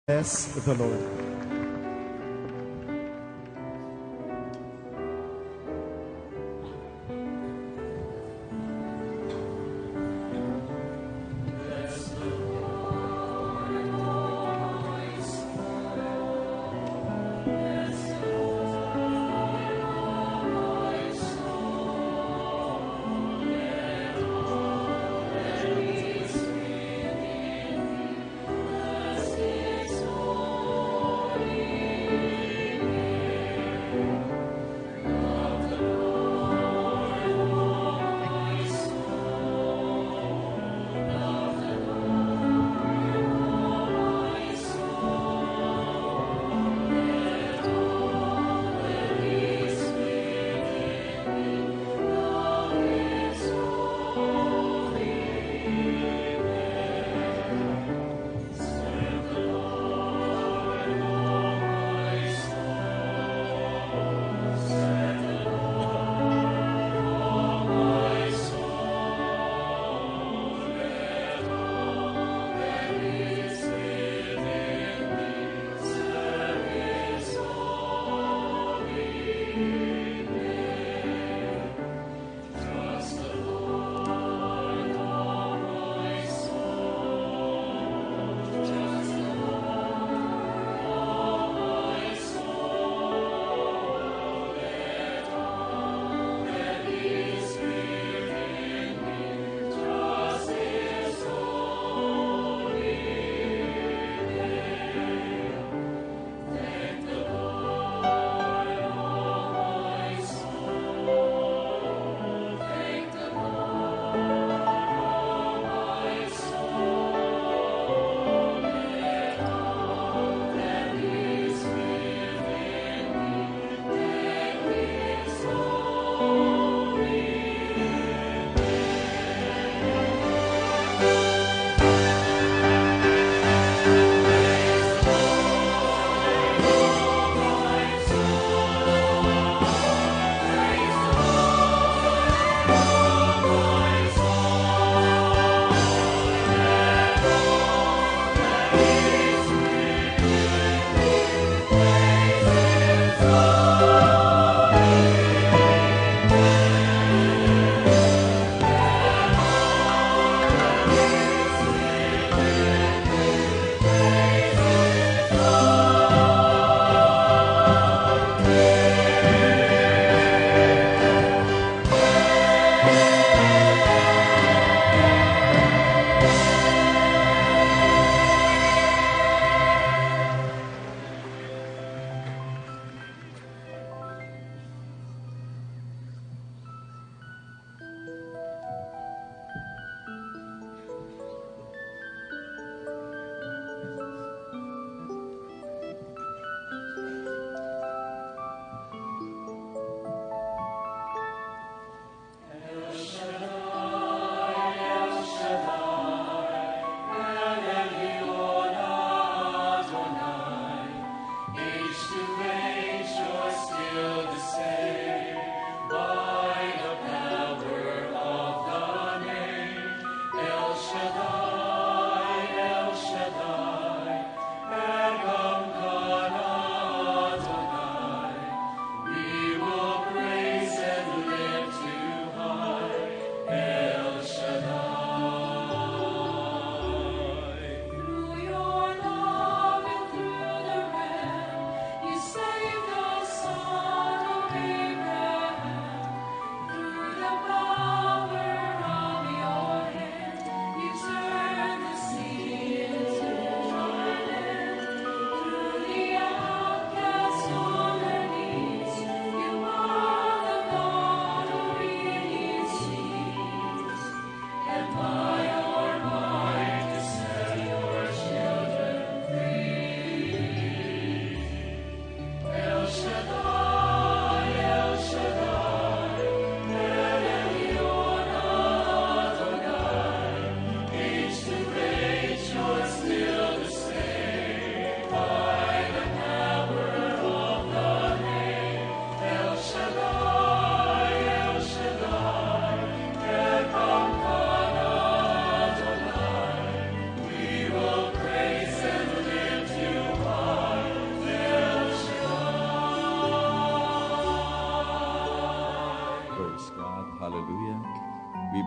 Bless the Lord.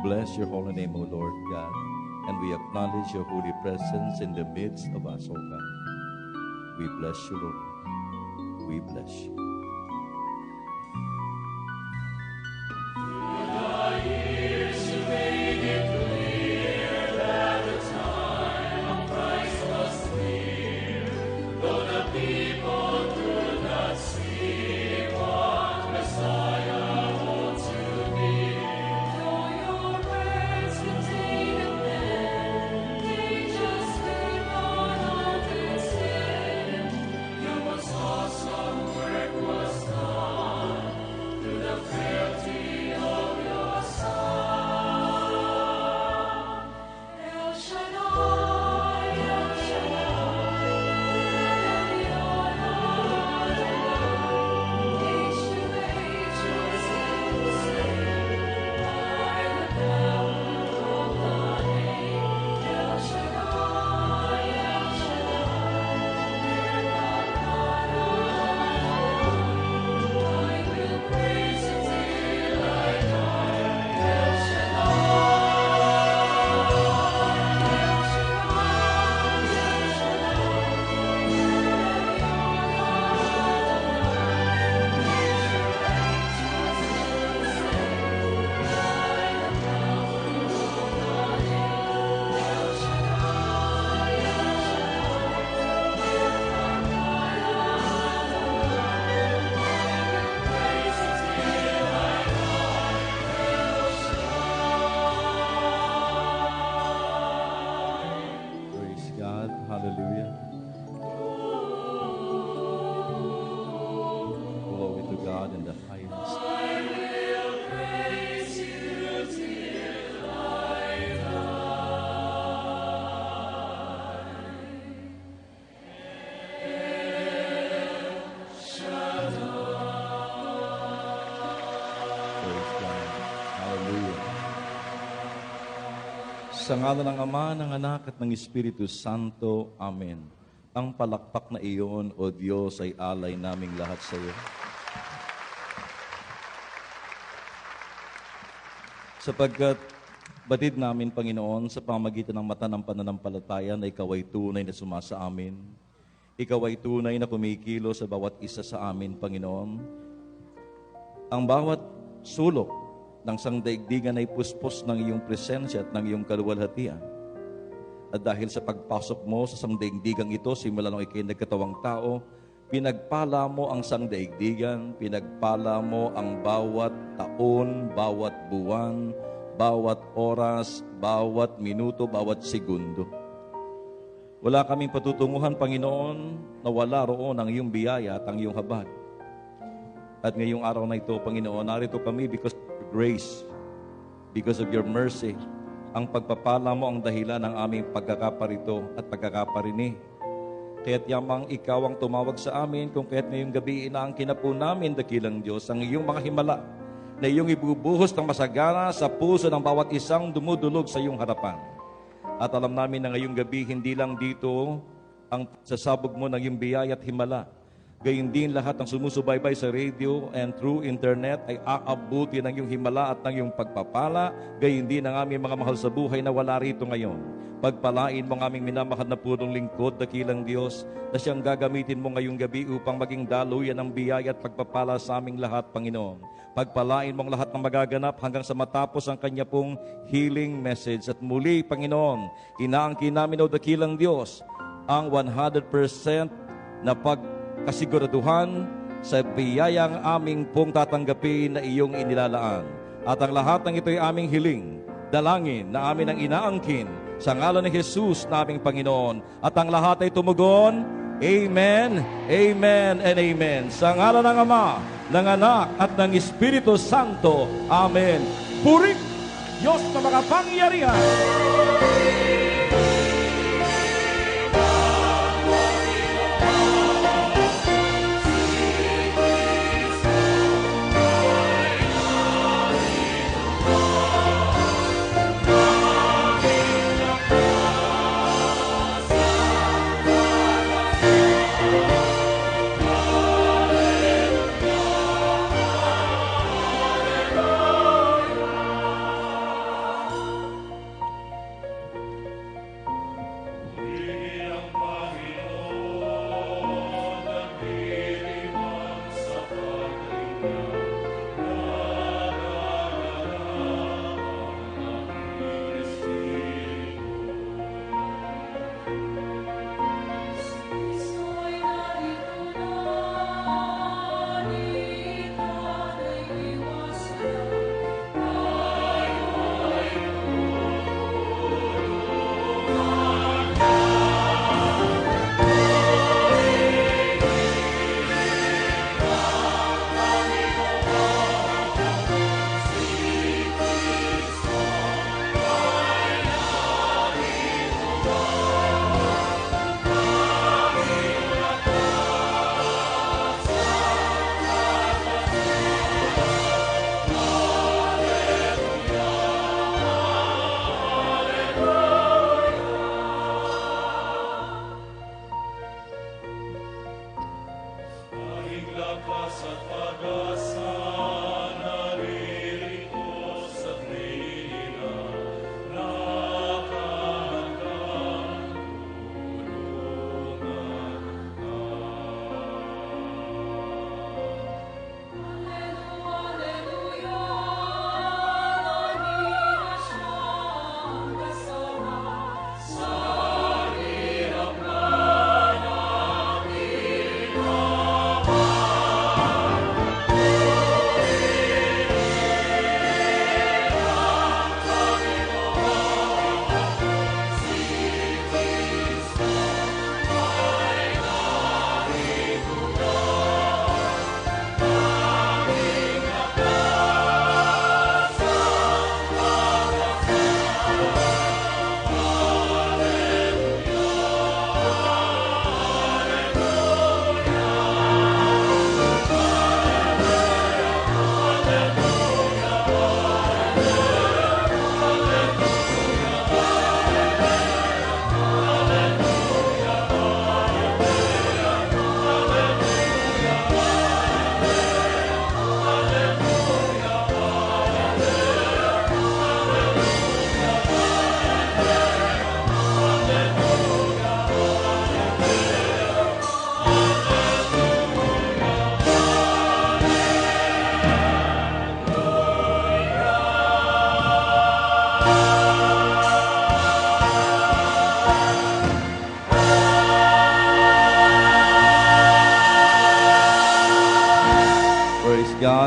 bless your holy name, O Lord God, and we acknowledge your holy presence in the midst of us, O God. We bless you, Lord. We bless you. Sa ngalan ng Ama, ng Anak, at ng Espiritu Santo. Amen. Ang palakpak na iyon, O Diyos, ay alay naming lahat sa iyo. Sapagkat batid namin, Panginoon, sa pamagitan ng mata ng pananampalataya na Ikaw ay tunay na sumasa amin. Ikaw ay tunay na kumikilo sa bawat isa sa amin, Panginoon. Ang bawat sulok ng sangdaigdigan ay puspos ng iyong presensya at ng iyong kaluwalhatian. At dahil sa pagpasok mo sa sangdaigdigang ito, simula nung ikay nagkatawang tao, pinagpala mo ang sangdaigdigan, pinagpala mo ang bawat taon, bawat buwan, bawat oras, bawat minuto, bawat segundo. Wala kaming patutunguhan, Panginoon, na wala roon ang iyong biyaya at ang iyong habag. At ngayong araw na ito, Panginoon, narito kami because grace, because of your mercy. Ang pagpapala mo ang dahilan ng aming pagkakaparito at pagkakaparini. Kaya't yamang ikaw ang tumawag sa amin, kung kaya't ngayong gabi inaangkin na po namin, dakilang Diyos, ang iyong mga himala na iyong ibubuhos ng masagana sa puso ng bawat isang dumudulog sa iyong harapan. At alam namin na ngayong gabi, hindi lang dito ang sasabog mo ng iyong biyaya at himala, gayon din lahat ng sumusubaybay sa radio and through internet ay aabuti ng iyong himala at ng iyong pagpapala. Gayon din ang aming mga mahal sa buhay na wala rito ngayon. Pagpalain mo ang aming minamahal na purong lingkod, dakilang Diyos, na siyang gagamitin mo ngayong gabi upang maging daluyan ng biyaya at pagpapala sa aming lahat, Panginoon. Pagpalain mo ang lahat ng magaganap hanggang sa matapos ang kanya pong healing message. At muli, Panginoon, inaangkin namin, O dakilang Diyos, ang 100% na kasiguraduhan sa biyayang aming pong tatanggapin na iyong inilalaan. At ang lahat ng ito ay aming hiling, dalangin na amin ang inaangkin sa ngalan ni Jesus na aming Panginoon. At ang lahat ay tumugon, Amen, Amen, and Amen. Sa ngalan ng Ama, ng Anak, at ng Espiritu Santo. Amen. Puri Diyos na makapangyarihan.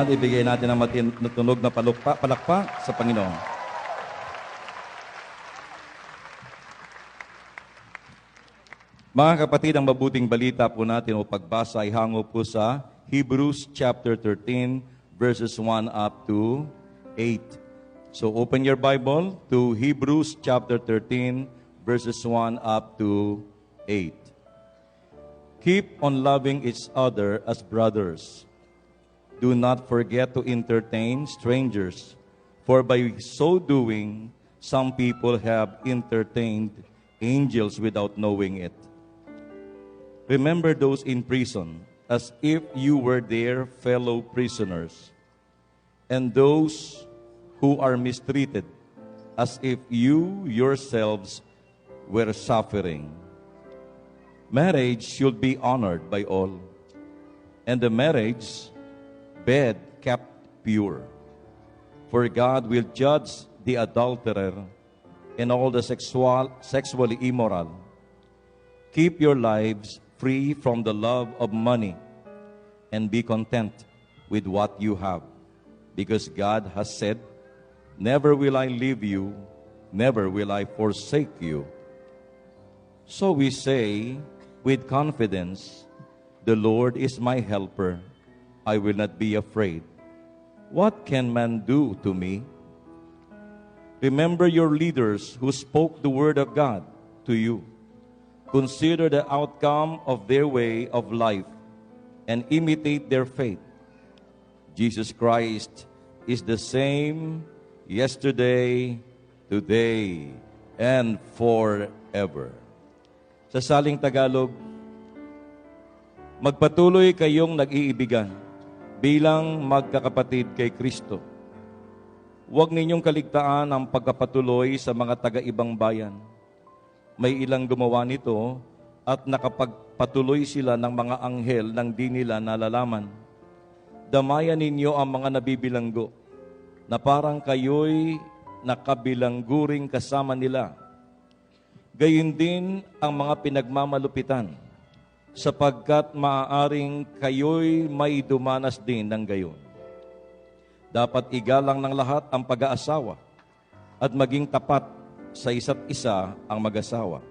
God, ibigay natin ang matunog na palakpak sa Panginoon. Mga kapatid, ang mabuting balita po natin o pagbasa ay hango po sa Hebrews chapter 13, verses 1 up to 8. So open your Bible to Hebrews chapter 13, verses 1 up to 8. Keep on loving each other as brothers. Do not forget to entertain strangers, for by so doing, some people have entertained angels without knowing it. Remember those in prison, as if you were their fellow prisoners, and those who are mistreated, as if you yourselves were suffering. Marriage should be honored by all, and the marriage bed kept pure. For God will judge the adulterer and all the sexually immoral. Keep your lives free from the love of money and be content with what you have, because God has said, "Never will I leave you, never will I forsake you." So we say with confidence, "The Lord is my helper. I will not be afraid. What can man do to me?" Remember your leaders who spoke the word of God to you. Consider the outcome of their way of life and imitate their faith. Jesus Christ is the same yesterday, today, and forever. Sa saling Tagalog, magpatuloy kayong nag-iibigan bilang magkakapatid kay Kristo. Huwag ninyong kaligtaan ang pagkapatuloy sa mga taga-ibang bayan. May ilang gumawa nito at nakapagpatuloy sila ng mga anghel nang di nila nalalaman. Damayan ninyo ang mga nabibilanggo na parang kayo'y nakabilangguring kasama nila. Gayon din ang mga pinagmamalupitan, sapagkat maaaring kayo'y may dumanas din ng gayon. Dapat igalang ng lahat ang pag-aasawa at maging tapat sa isa't isa ang mag-asawa,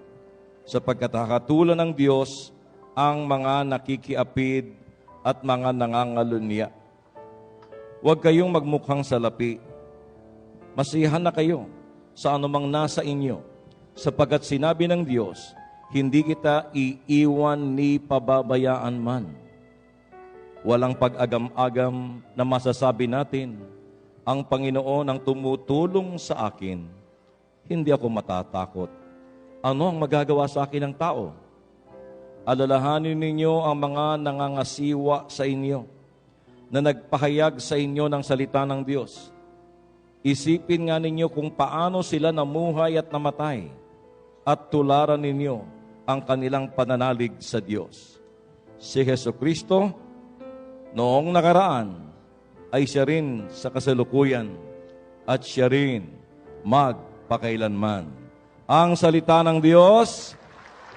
sapagkat hakatulan ng Diyos ang mga nakikiapid at mga nangangalunya. Huwag kayong magmukhang salapi. Masiyahan na kayo sa anumang nasa inyo, sapagkat sinabi ng Diyos, "Hindi kita iiwan ni pababayaan man." Walang pag-agam-agam na masasabi natin, "Ang Panginoon ang tumutulong sa akin, hindi ako matatakot. Ano ang magagawa sa akin ng tao?" Alalahanin ninyo ang mga nangangasiwa sa inyo, na nagpahayag sa inyo ng salita ng Diyos. Isipin nga ninyo kung paano sila namuhay at namatay, at tularan ninyo ang kanilang pananalig sa Diyos. Si Jesucristo, noong nakaraan, ay siya rin sa kasalukuyan, at siya rin magpakailanman. Ang salita ng Diyos,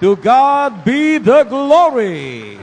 to God be the glory!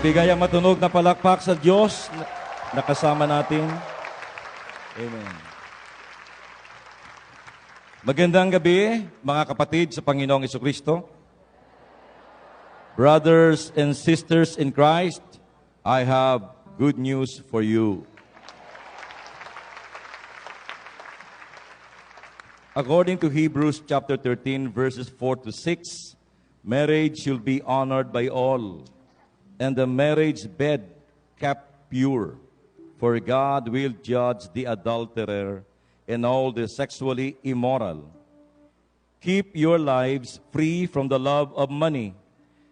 Ibigay ang matunog na palakpak sa Diyos na kasama natin. Amen. Magandang gabi, mga kapatid sa Panginoong Jesucristo. Brothers and sisters in Christ, I have good news for you. According to Hebrews chapter 13, verses 4 to 6, marriage should be honored by all, and the marriage bed kept pure. For God will judge the adulterer and all the sexually immoral. Keep your lives free from the love of money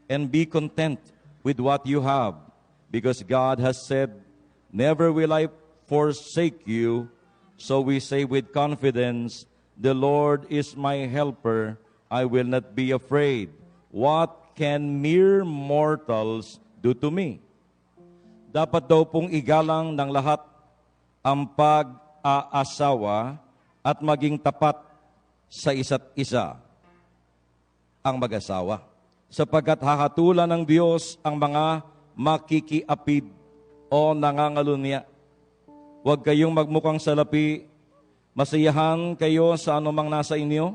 and be content with what you have, because God has said, "Never will I forsake you." So we say with confidence, "The Lord is my helper. I will not be afraid. What can mere mortals do to me?" Dapat daw pong igalang ng lahat ang pag-aasawa at maging tapat sa isa't isa ang mag-asawa, sapagkat hahatulan ng Diyos ang mga makikiapid o nangangalunya. Huwag kayong magmukhang salapi, masiyahan kayo sa anumang nasa inyo,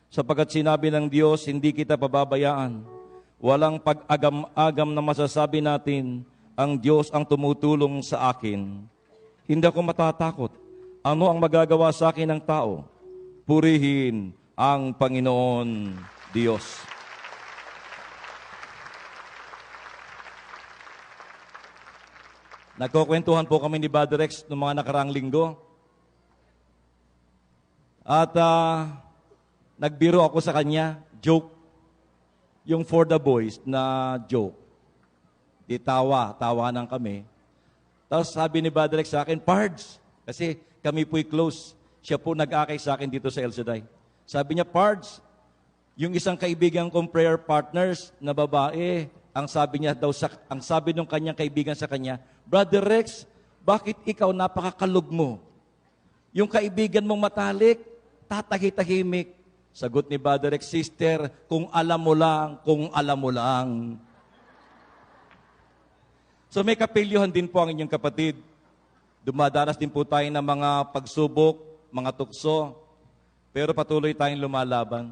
sapagkat sinabi ng Diyos, hindi kita pababayaan. Walang pag-agam-agam na masasabi natin, ang Diyos ang tumutulong sa akin. Hindi ako matatakot. Ano ang magagawa sa akin ng tao? Purihin ang Panginoon Diyos. Nagkukwentuhan po kami ni Brother Rex noong mga nakaraang linggo. At nagbiro ako sa kanya, joke. Yung for the boys na joke. Di tawanan kami. Tapos sabi ni Brother Rex sa akin, "Pards," kasi kami po'y close. Siya po nag-akay sa akin dito sa El Shaddai. Sabi niya, "Pards, yung isang kaibigan kong prayer partners na babae, ang sabi niya daw, ang sabi ng kanyang kaibigan sa kanya, 'Brother Rex, bakit ikaw napakakalog mo? Yung kaibigan mong matalik, tatahitahimik." Sagot ni Brother Rex, "Sister, kung alam mo lang. So may kapilyuhan din po ang inyong kapatid. Dumadanas din po tayo ng mga pagsubok, mga tukso, pero patuloy tayong lumalaban.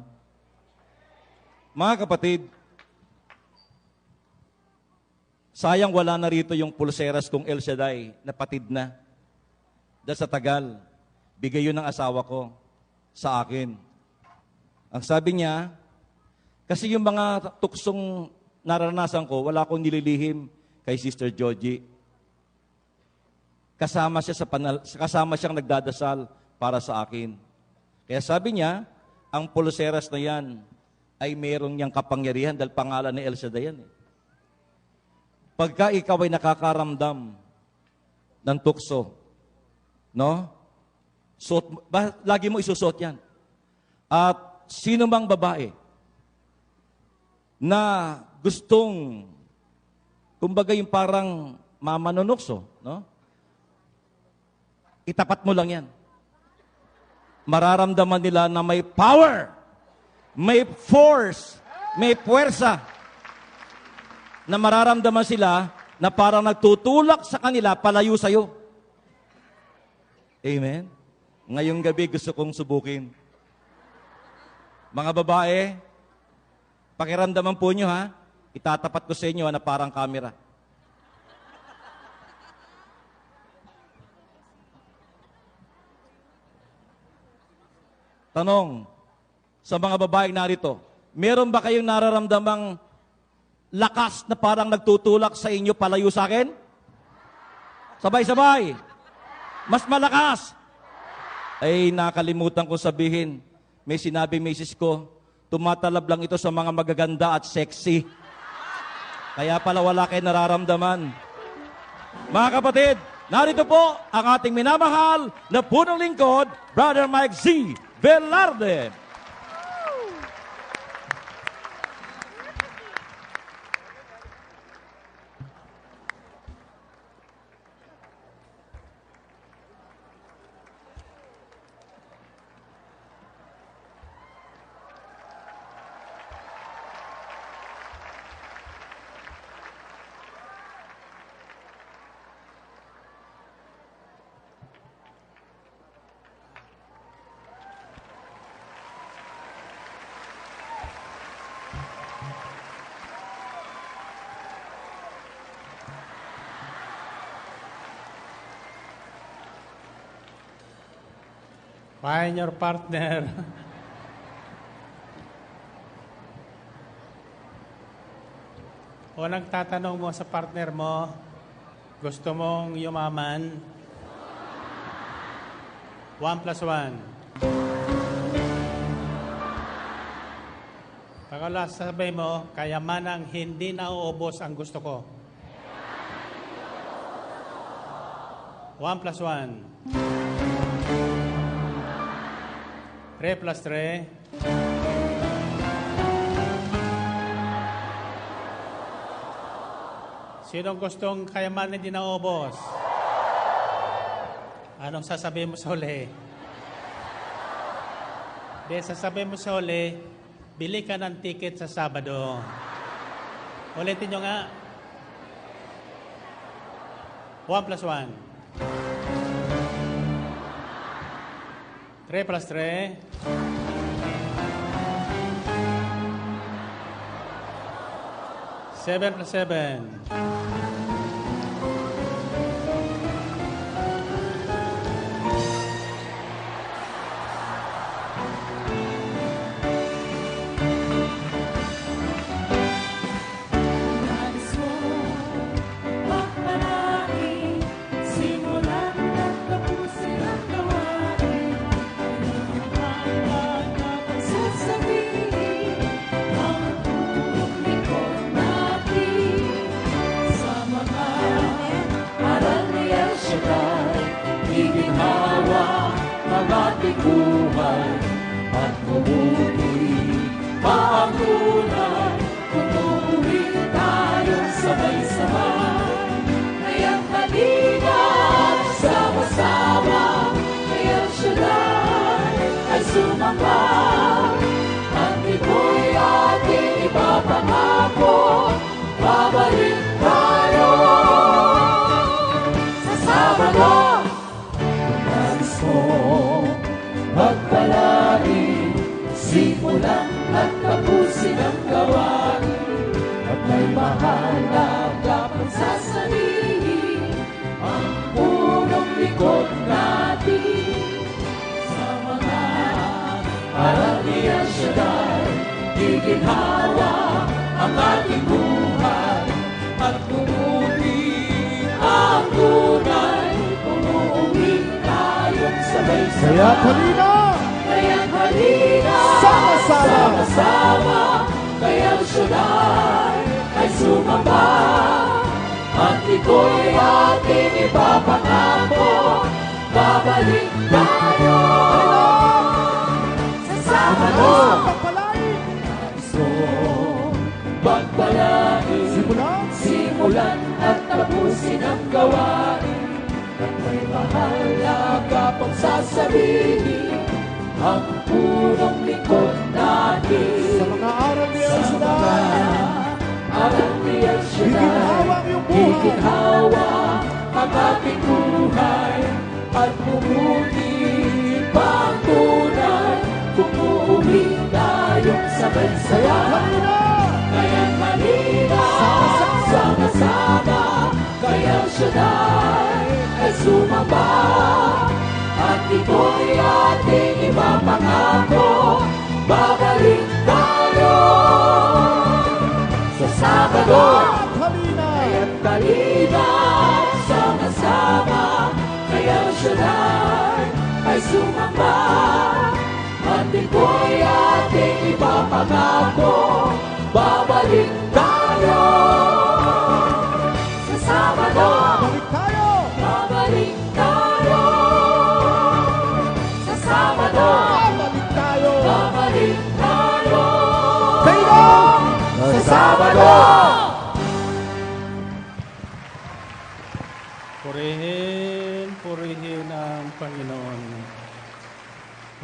Mga kapatid, sayang wala na rito yung pulseras kong El Shaddai, napatid na. Dahil sa tagal, bigay yun ng asawa ko sa akin. Ang sabi niya, kasi yung mga tuksong naranasan ko, wala akong nililihim kay Sister Georgie. Kasama siyang nagdadasal para sa akin. Kaya sabi niya, ang pulseras na yan ay meron niyang kapangyarihan dahil pangalan ni El Shaddai yan. Pagka ikaw ay nakakaramdam ng tukso, no? Lagi mo isusot yan. At sino mang babae na gustong, kumbaga yung parang mamanunokso, no? Itapat mo lang yan. Mararamdaman nila na may power, may force, may puwersa, na mararamdaman sila na parang nagtutulak sa kanila palayo sa'yo. Amen? Ngayong gabi gusto kong subukin. Mga babae, pakiramdaman po nyo ha, itatapat ko sa inyo na parang camera. Tanong, sa mga babaeng narito, meron ba kayong nararamdamang lakas na parang nagtutulak sa inyo palayo sa akin? Sabay-sabay. Mas malakas. Ay, nakalimutan ko sabihin, may sinabi misis ko, tumatalab lang ito sa mga magaganda at sexy. Kaya pala wala kayo nararamdaman. Mga kapatid, narito po ang ating minamahal na punong lingkod, Brother Mike Z. Velarde. Find your partner. O nagtatanong mo sa partner mo, gusto mong yumaman? 1 plus 1. Pagkala sabi mo, kayamanang hindi nauubos ang gusto ko. 1 plus 1. 3 plus 3. Sinong gustong kayamanan hindi nauubos? Anong sasabihin mo sa huli? Sasabihin mo sa huli, bili ka ng ticket sa Sabado. Ulitin nyo nga. 1 plus 1. 3 plus 3. 7 plus 7. buhay at bumuli pa ang tunay kung uuwi tayo sabay-sabay. Ngayon halina sama-sama, ngayon Shaddai ay sumamba. Ang ito'y ating ipapangako, babalik tayo sa Sabado. Magpalain, simulan at tapusin ang gawain, at may mahalaga pang sasabihin ang punong likod natin. Sa mga aral ni El Shaddai, giginhawa ang ating buhay, at bumuti ang tunay kung uuwi tayong sabay-sabay. Kaya't halina, sama-sama, kaya El Shaddai ay sumamba. At ito'y ating ipapangako, babalik tayo sa Sabado. Pagpalain, simulan at tapusin ang gawain, at may mahalaga pang sasabihin ang punong likod natin. Sa mga aral ni El Shaddai, Aral ni El Shaddai, iginhawa ang ating buhay, at bumuti pa ang tunay kung uuwi tayong sabay-sabay. Kaya't halina, sama-sama, kaya El Shaddai ay sumamba. At ito'y ating ipapangako, babalik tayo sa Sabado. Kaya't halina, sama-sama, kaya El Shaddai ay sumamba. At ito'y ating ipapangako, babalik tayo sa Sabado. Babalik tayo sa Sabado. Babalik tayo sa Sabado. Purihin ang Panginoon.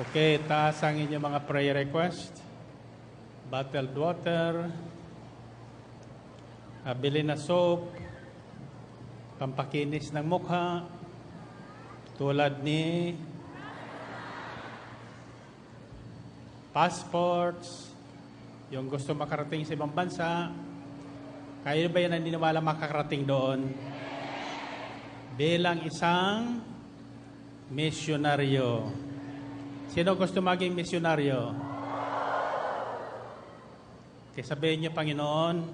Okay, taas ang inyong mga prayer request. Bottled water, bili na soap, pampakinis ng mukha, tulad ni passports, yung gusto makarating sa ibang bansa. Kayo ba yan ang niniwala makakarating doon? Bilang isang misyonaryo. Sino gusto maging misyonaryo? Kaya sabihin niyo, Panginoon,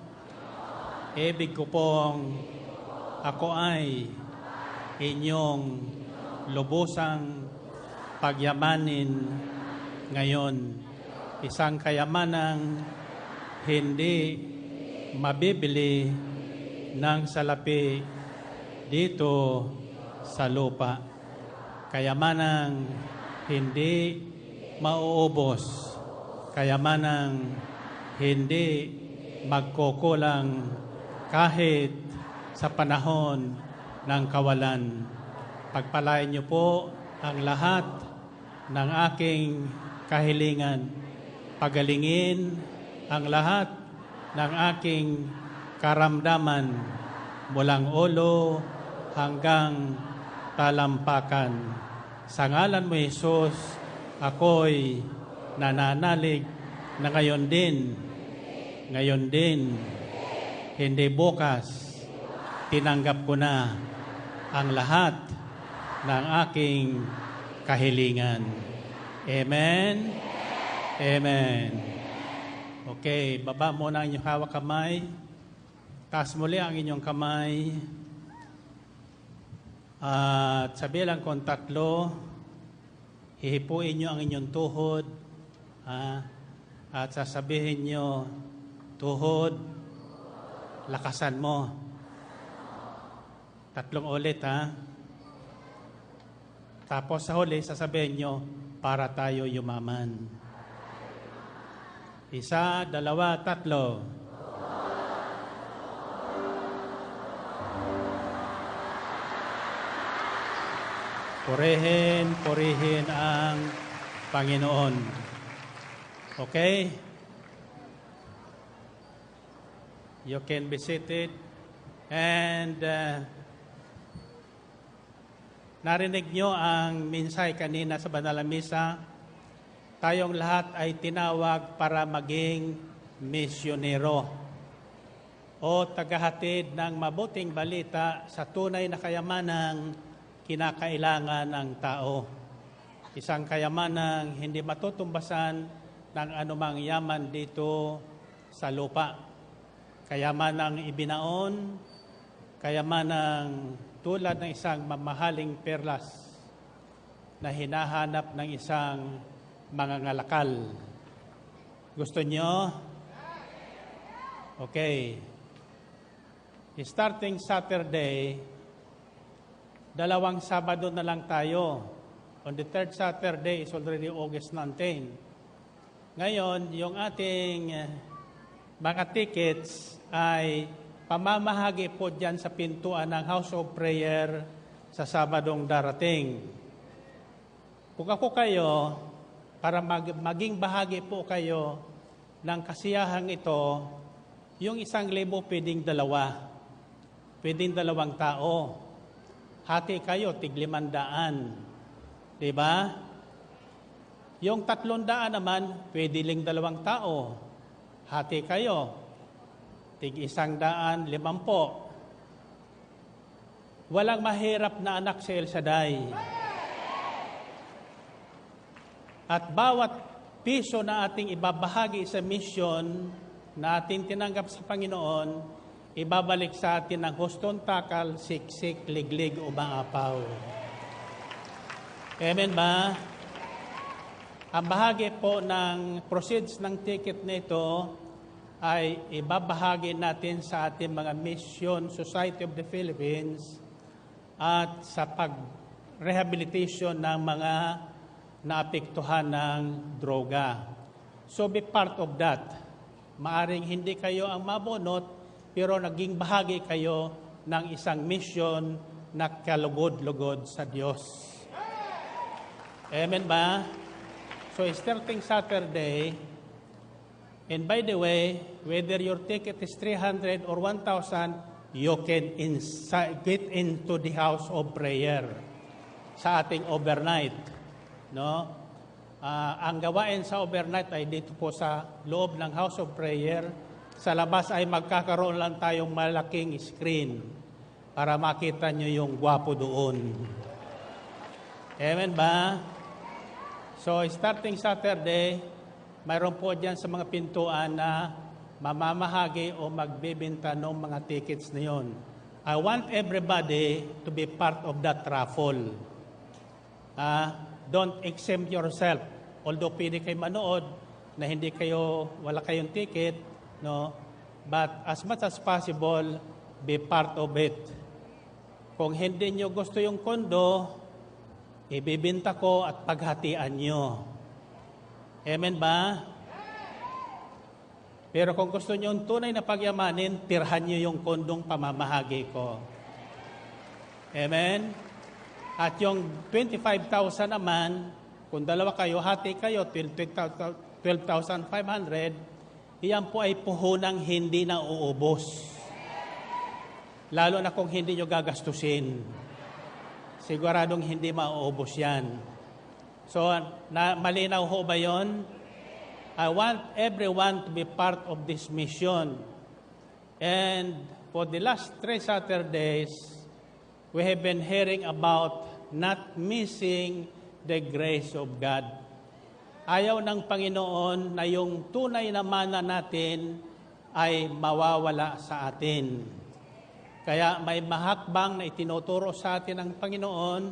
ibig ko pong ako ay inyong lubusang pagyamanin ngayon. Isang kayamanang hindi mabibili ng salapi dito sa lupa. Kayamanang hindi mauubos. Kayamanang hindi magkukulang kahit sa panahon ng kawalan. Pagpalain niyo po ang lahat ng aking kahilingan. Pagalingin ang lahat ng aking karamdaman mulang ulo hanggang talampakan. Sa ngalan mo, Jesus, ako'y nananalig na ngayon din, hindi bukas, tinanggap ko na ang lahat ng aking kahilingan. Amen? Amen. Okay, baba muna ang inyong hawak kamay. Taas muli ang inyong kamay. At sa bilang kong 3, hihipuin nyo ang inyong tuhod. At sasabihin nyo, tuhod, lakasan mo. 3 ulit, Tapos sa huli, sasabihin nyo, para tayo yumaman. 1, 2, 3. Purihin ang Panginoon. Okay? You can be seated. And narinig nyo ang minsay kanina sa Banal na Misa. Tayong lahat ay tinawag para maging misyonero o tagahatid ng mabuting balita sa tunay na kayamanang kinakailangan ng tao. Isang kayamanang hindi matutumbasan ng anumang yaman dito sa lupa. Kayamanang ibinaon, kayamanang tulad ng isang mamahaling perlas na hinahanap ng isang mangangalakal. Gusto nyo? Okay. Starting Saturday, 2 Sabado na lang tayo. On the 3rd Saturday is already August 19. Ngayon, yung ating mga tickets ay pamamahagi po dyan sa pintuan ng House of Prayer sa Sabadong darating. Kung ako kayo, para maging bahagi po kayo ng kasiyahang ito, yung 1,000 pwedeng 2. Pwedeng 2 tao. Hati kayo, tig 500. Diba? Yung 300 naman, pwede lang 2 tao. Hati kayo, tig 150. Walang mahirap na anak sa El Shaddai. At bawat piso na ating ibabahagi sa mission na ating tinanggap sa Panginoon, ibabalik sa atin ng huston takal, siksik, liglig, ubang apaw. Amen ba? Ang bahagi po ng proceeds ng ticket nito ay ibabahagi natin sa ating mga Mission Society of the Philippines at sa pag-rehabilitation ng mga naapektuhan ng droga. So be part of that. Maaring hindi kayo ang mabunot, pero naging bahagi kayo ng isang mission na kalugod-lugod sa Diyos. Amen ba? So starting Saturday, and by the way, whether your ticket is 300 or 1,000, you can get into the house of prayer sa ating overnight. No? Ang gawain sa overnight ay dito po sa loob ng house of prayer. Sa labas ay magkakaroon lang tayong malaking screen para makita nyo yung gwapo doon. Amen ba? So starting Saturday, mayroon po dyan sa mga pintuan na mamamahagi o magbebenta ng mga tickets na yon. I want everybody to be part of that raffle. Don't exempt yourself. Although pwede kayo manood na wala kayong ticket, no? But as much as possible, be part of it. Kung hindi nyo gusto yung kondo, ibibinta ko at paghatian nyo. Amen ba? Pero kung gusto nyo yung tunay na pagyamanin, tirhan nyo yung kondong pamamahagi ko. Amen? At yung 25,000 naman, kung dalawa kayo, hati kayo, 12,500, iyan po ay puhunang hindi na uubos. Lalo na kung hindi nyo gagastusin. Siguradong hindi mauubos yan. So, malinaw ho ba yun? I want everyone to be part of this mission. And for the last 3 Saturdays, we have been hearing about not missing the grace of God. Ayaw ng Panginoon na yung tunay na mana natin ay mawawala sa atin. Kaya may mahakbang na itinuturo sa atin ng Panginoon.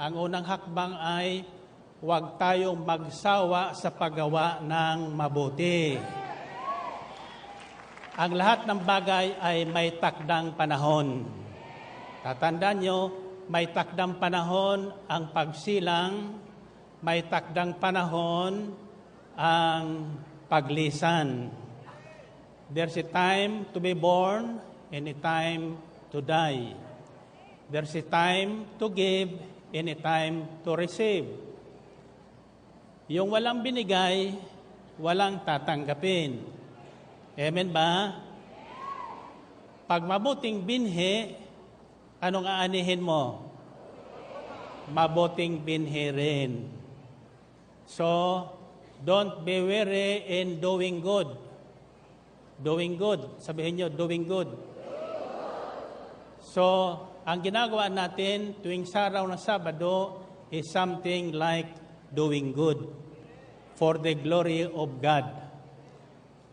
Ang unang hakbang ay huwag tayong magsawa sa paggawa ng mabuti. Ang lahat ng bagay ay may takdang panahon. Tatandaan nyo, may takdang panahon ang pagsilang, may takdang panahon ang paglisan. There's a time to be born and a time to die. There's a time to give and a time to receive. Yung walang binigay, walang tatanggapin. Amen ba? Pag mabuting binhi, anong aanihin mo? Mabuting binhi rin. So, don't be weary in doing good. Doing good. Sabihin nyo, doing good. So, ang ginagawa natin tuwing saraw ng Sabado is something like doing good for the glory of God.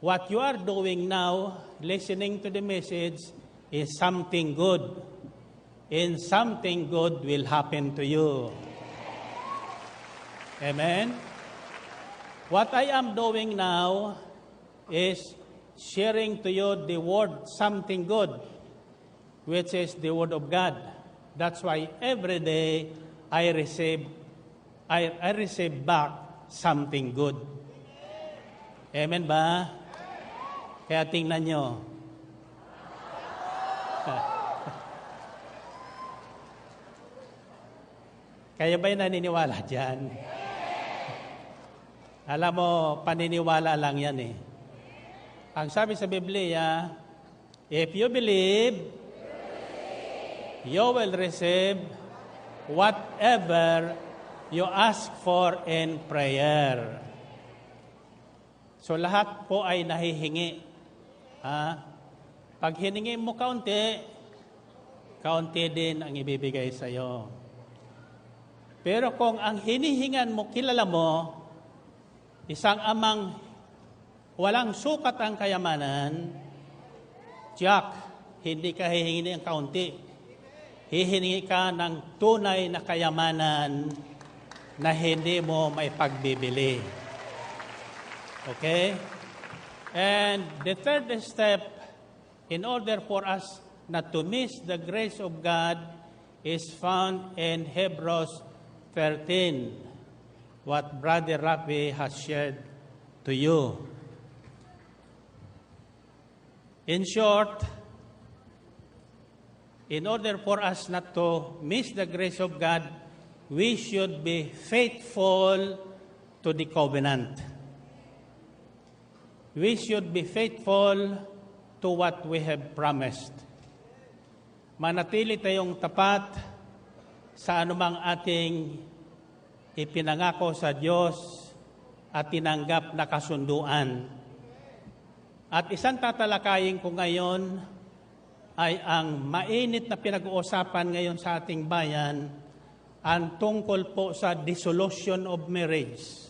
What you are doing now, listening to the message, is something good. And something good will happen to you. Amen? What I am doing now is sharing to you the word, something good, which is the word of God. That's why every day I receive back something good. Amen ba? Kaya tingnan nyo. Kaya ba'y naniniwala dyan? Alam mo, paniniwala lang yan eh. Ang sabi sa Biblia, if you believe, you will receive whatever you ask for in prayer. So lahat po ay nahihingi. Pag hiningi mo kaunti, kaunti din ang ibibigay sa iyo. Pero kung ang hinihingan mo, kilala mo, isang amang walang sukat ang kayamanan, Jack, hindi ka hihingi ng kaunti. Hihingi ka ng tunay na kayamanan na hindi mo may pagbibili. Okay? And the third step, in order for us not to miss the grace of God, is found in Hebrews 13, what Brother Rafi has shared to you. In short, in order for us not to miss the grace of God, we should be faithful to the covenant. We should be faithful to what we have promised. Manatili tayong tapat sa anumang ating ipinangako sa Diyos at tinanggap na kasunduan. At isang tatalakayin ko ngayon ay ang mainit na pinag-uusapan ngayon sa ating bayan ang tungkol po sa dissolution of marriage.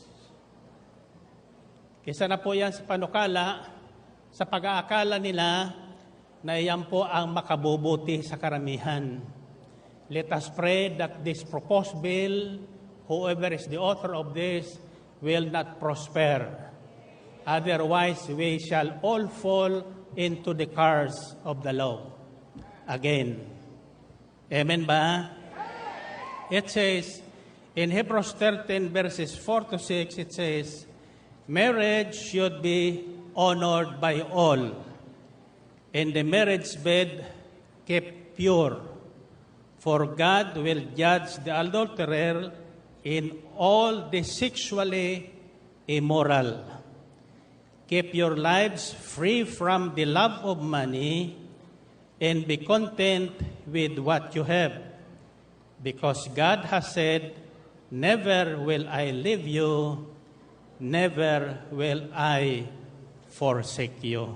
Kisa na po yan sa panukala, sa pag-aakala nila na iyan po ang makabubuti sa karamihan. Let us pray that this proposed bill, whoever is the author of this, will not prosper. Otherwise, we shall all fall into the curse of the law. Again. Amen ba? It says, in Hebrews 13 verses 4 to 6, it says, marriage should be honored by all, and the marriage bed kept pure. For God will judge the adulterer in all the sexually immoral. Keep your lives free from the love of money and be content with what you have. Because God has said, never will I leave you, never will I forsake you.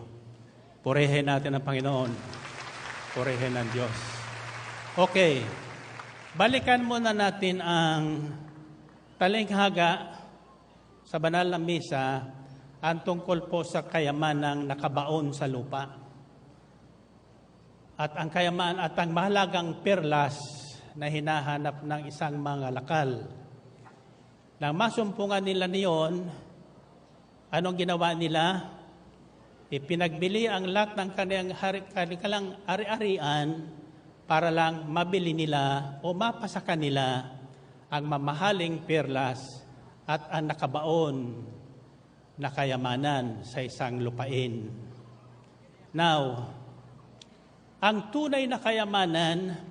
Purihin natin ang Panginoon. Purihin ang Diyos. Okay, balikan muna natin ang talinghaga sa banal na misa, ang tungkol po sa kayamanang nakabaon sa lupa. At ang kayaman at ang mahalagang perlas na hinahanap ng isang mga lakal. Nang masumpungan nila niyon, anong ginawa nila? Ipinagbili ang lahat ng kanilang ari-arian para lang mabili nila o mapasa kanila ang mamahaling perlas at ang nakabaon na kayamanan sa isang lupain. Now, ang tunay na kayamanan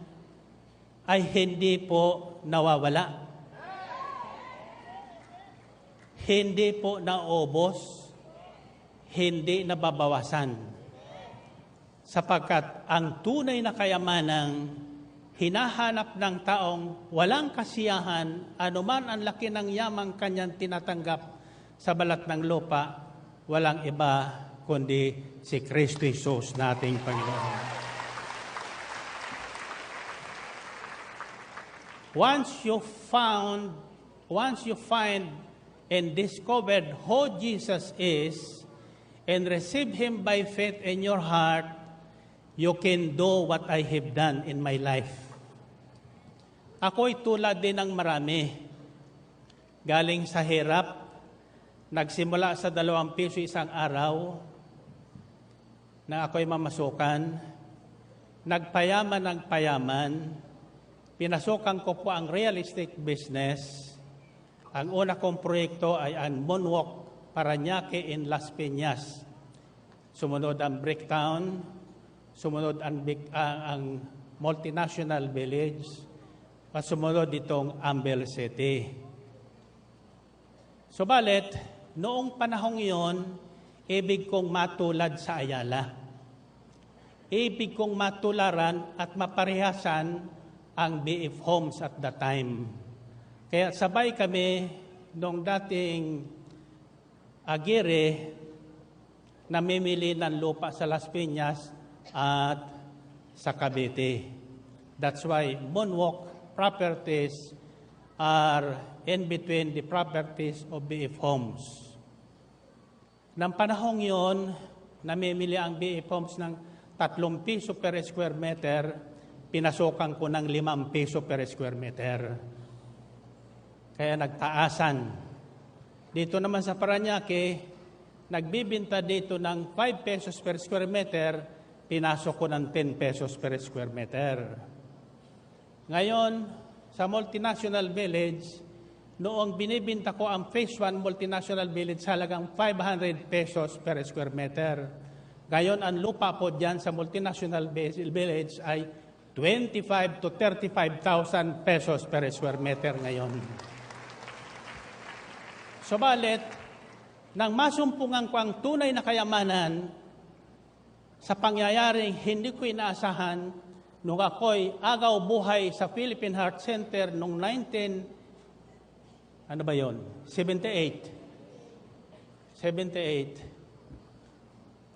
ay hindi po nawawala. Hindi po naubos, hindi nababawasan. Sapagkat ang tunay na kayamanang hinahanap ng taong walang kasiyahan, anuman ang laki ng yamang kanyang tinatanggap sa balat ng lupa, walang iba kundi si Kristo Jesus nating Panginoon. Once you find and discovered who Jesus is and receive Him by faith in your heart, you can do what I have done in my life. Ako'y tulad din ng marami. Galing sa hirap, nagsimula sa 2 piso isang araw na ako'y mamasukan, nagpayaman ng payaman. Pinasukan ko po ang real estate business. Ang una kong proyekto ay ang Moonwalk Parañaque in Las Piñas. Sumunod ang Bricktown, sumunod ang Multinational Village, at sumunod itong Ambel City. Subalit, noong panahong iyon, ibig kong matulad sa Ayala. Ibig kong matularan at maparehasan ang BF Homes at that time. Kaya sabay kami nung dating Aguirre namimili ng lupa sa Las Piñas at sa Cavite. That's why Moonwalk properties are in between the properties of BF Homes. Nang panahong yon, namimili ang BF Homes ng 3 piso per square meter, pinasukan ko ng 5 piso per square meter. Kaya nagtaasan. Dito naman sa Parañaque, nagbibinta dito ng 5 pesos per square meter, pinasok ko ng 10 pesos per square meter. Ngayon, sa Multinational Village, noong binibinta ko ang Phase 1 Multinational Village sa halagang 500 pesos per square meter. Ngayon, ang lupa po dyan sa Multinational Village ay 25 to 35,000 pesos per square meter ngayon. Subalit, nang masumpungan ko ang tunay na kayamanan sa pangyayaring hindi ko inaasahan nung ako'y agaw buhay sa Philippine Heart Center noong 78,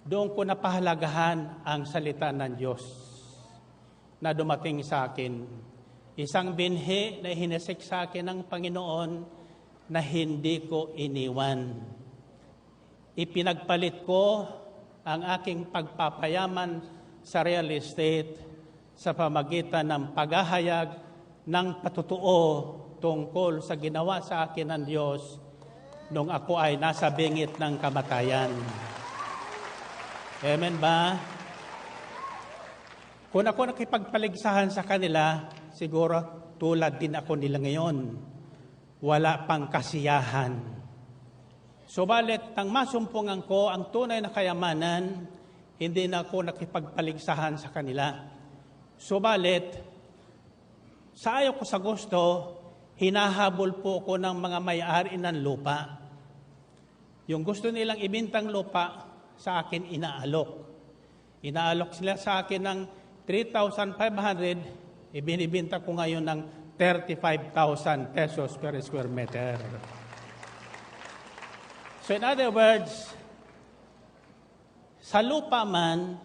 doon ko napahalagahan ang salita ng Diyos na dumating sa akin. Isang binhi na hinesik sa akin ng Panginoon na hindi ko iniwan. Ipinagpalit ko ang aking pagpapayaman sa real estate sa pamagitan ng paghahayag ng patutuo tungkol sa ginawa sa akin ng Diyos nung ako ay nasa bingit ng kamatayan. Amen ba? Kung ako nakipagpaligsahan sa kanila, siguro tulad din ako nila ngayon. Wala pang kasiyahan. Subalit, nang masumpungan ko ang tunay na kayamanan, hindi na ako nakipagpaligsahan sa kanila. Subalit, sa ayaw ko sa gusto, hinahabol po ko ng mga may-ari ng lupa. Yung gusto nilang ibintang lupa, sa akin inaalok. Inaalok sila sa akin ng 3,500, ibinibinta ko ngayon ng 35,000 pesos per square meter. So in other words, sa lupa man,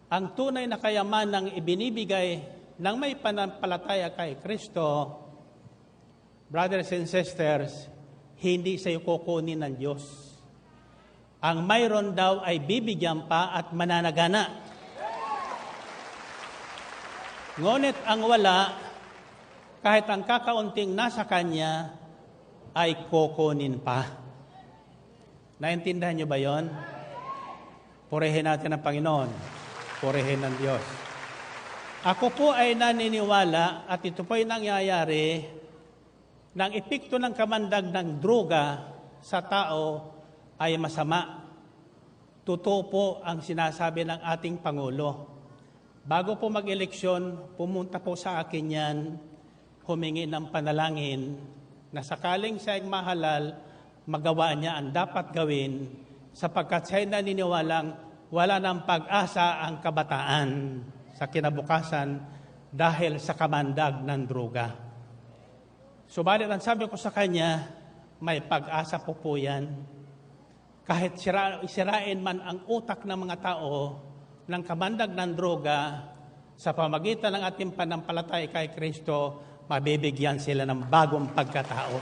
ang tunay na kayamanang ibinibigay ng may panampalataya kay Kristo, brothers and sisters, hindi sa iyo kukunin ng Diyos. Ang mayroon daw ay bibigyan pa at mananagana. Ngunit ang wala, kahit ang kakaunting nasa Kanya, ay kukunin pa. Naintindihan niyo ba yon? Purihin natin ang Panginoon. Purihin ng Diyos. Ako po ay naniniwala at ito po ay nangyayari ng epekto ng kamandag ng droga sa tao ay masama. Totoo po ang sinasabi ng ating Pangulo. Bago po mag-eleksyon, pumunta po sa akin yan, humingi ng panalangin na sakaling siya ay mahalal, magawa niya ang dapat gawin sapagkat siya'y naniniwalang wala ng pag-asa ang kabataan sa kinabukasan dahil sa kamandag ng droga. Subalit ang sabi ko sa kanya, may pag-asa po yan. Kahit isirain man ang utak ng mga tao ng kamandag ng droga, sa pamagitan ng ating panampalataya kay Kristo, mabibigyan sila ng bagong pagkatao.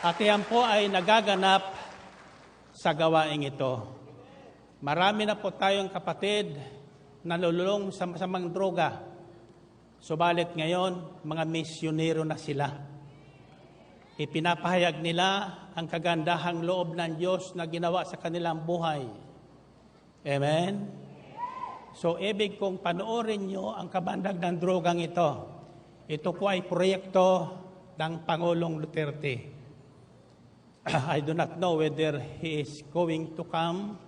At yan po ay nagaganap sa gawaing ito. Marami na po tayong kapatid na nalulong sa masamang droga. Subalit ngayon, mga misyonero na sila. Ipinapahayag nila ang kagandahang loob ng Diyos na ginawa sa kanilang buhay. Amen? So, ibig kong panoorin nyo ang kabandag ng drogang ito. Ito po ay proyekto ng Pangulong Duterte. I do not know whether he is going to come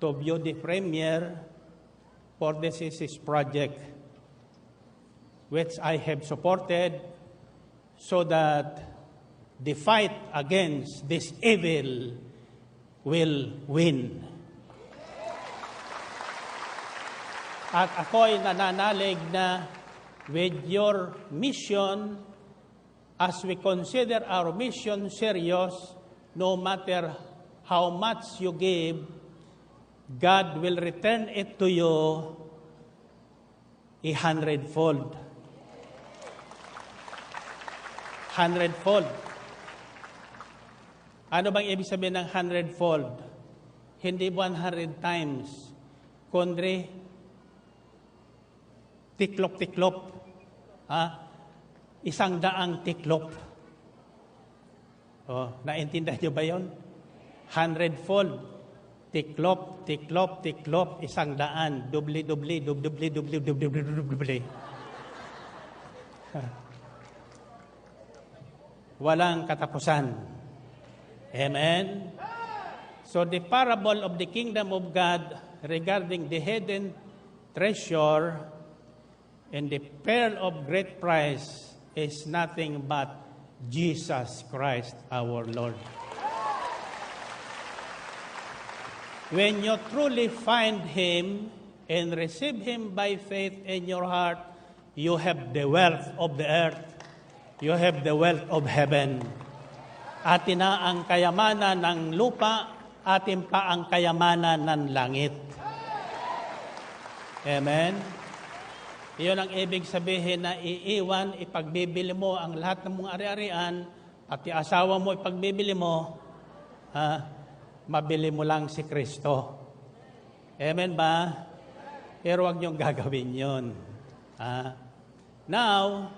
to view the premiere for this is his project, which I have supported so that the fight against this evil will win. At ako'y nananalig na with your mission, as we consider our mission serious, no matter how much you give, God will return it to you 100-fold. 100-fold. Ano bang ibig sabihin ng 100-fold? Hindi 100 times, kundi tiklop-tiklop. 100 tiklop. Naintindihan niyo ba yun? 100-fold. Tiklop, tiklop, tiklop, 100. Dubli-dubli, dubli-dubli, dubli-dubli. Walang katapusan. Amen? So the parable of the kingdom of God regarding the hidden treasure and the pearl of great price is nothing but Jesus Christ our Lord. When you truly find Him and receive Him by faith in your heart, you have the wealth of the earth. You have the wealth of heaven. Atin na ang kayamanan ng lupa, atin pa ang kayamanan ng langit. Amen? Iyon ang ibig sabihin na iiwan, ipagbibili mo ang lahat ng mga ari-arian, pati asawa mo ipagbibili mo, mabili mo lang si Kristo. Amen ba? Pero huwag niyong gagawin yun. Now,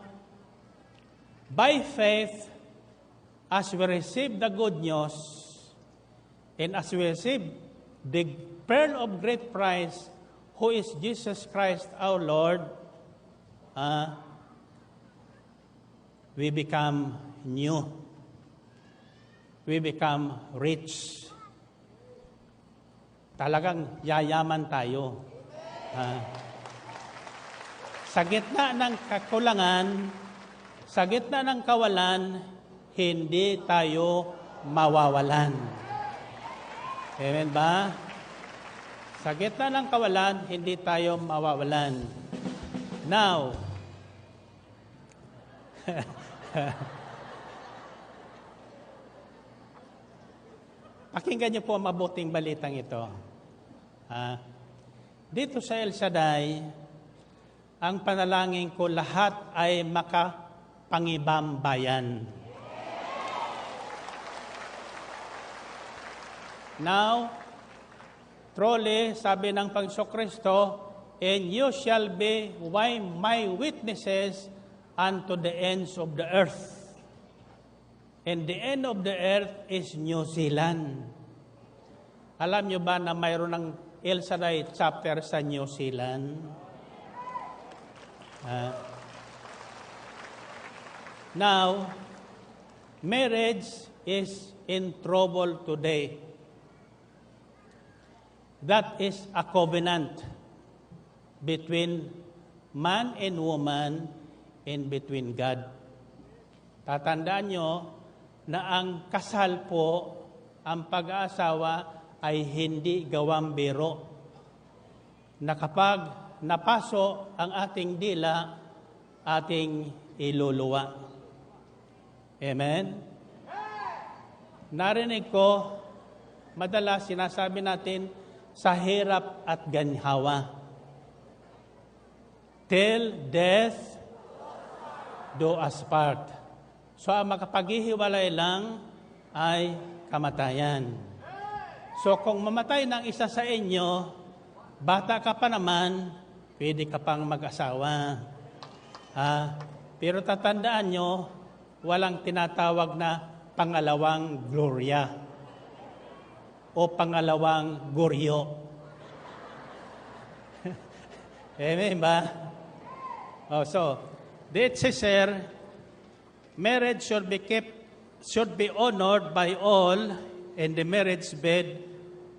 by faith, as we receive the good news, and as we receive the pearl of great price, who is Jesus Christ our Lord, we become new. We become rich. Talagang yayaman tayo. Sa gitna ng kakulangan, sa gitna ng kawalan, hindi tayo mawawalan. Amen ba? Sa gitna ng kawalan, hindi tayo mawawalan. Now, pakinggan niyo po ang mabuting balitang ito. Dito sa El Shaddai, ang panalangin ko lahat ay makapangibambayan. Now, truly, sabi ng Panginoong Kristo, and you shall be my witnesses unto the ends of the earth. And the end of the earth is New Zealand. Alam nyo ba na mayroon ng El Shaddai chapter sa New Zealand? Now, marriage is in trouble today. That is a covenant between man and woman and between God. Tatandaan nyo na ang kasal po, ang pag-aasawa ay hindi gawang biro. Na kapag napaso ang ating dila, ating iluluwa. Amen? Narinig ko, madalas sinasabi natin, sa hirap at ganhawa. Till death do us part. So, ang makapaghihiwalay lang ay kamatayan. So, kung mamatay ng isa sa inyo, bata ka pa naman, pwede ka pang mag-asawa. Pero tatandaan nyo, walang tinatawag na pangalawang Gloria o pangalawang Goryo. Amen ba? So, it says here, marriage should be honored by all, and the marriage bed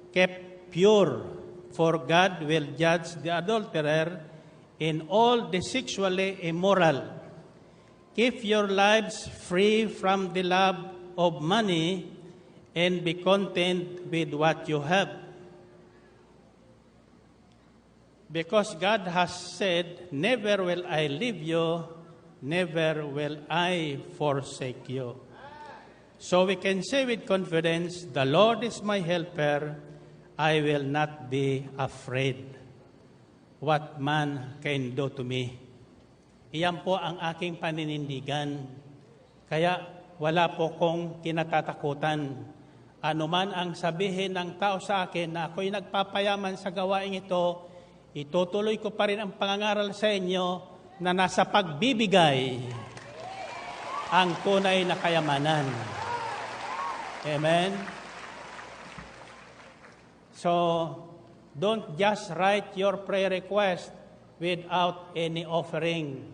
kept pure, for God will judge the adulterer in all the sexually immoral. Keep your lives free from the love of money and be content with what you have. Because God has said, never will I leave you, never will I forsake you. So we can say with confidence, the Lord is my helper, I will not be afraid what man can do to me. Iyan po ang aking paninindigan. Kaya wala po kong kinatatakutan. Ano man ang sabihin ng tao sa akin na ako'y nagpapayaman sa gawaing ito, itutuloy ko pa rin ang pangangaral sa inyo na nasa pagbibigay ang tunay na kayamanan. Amen? So, don't just write your prayer request without any offering.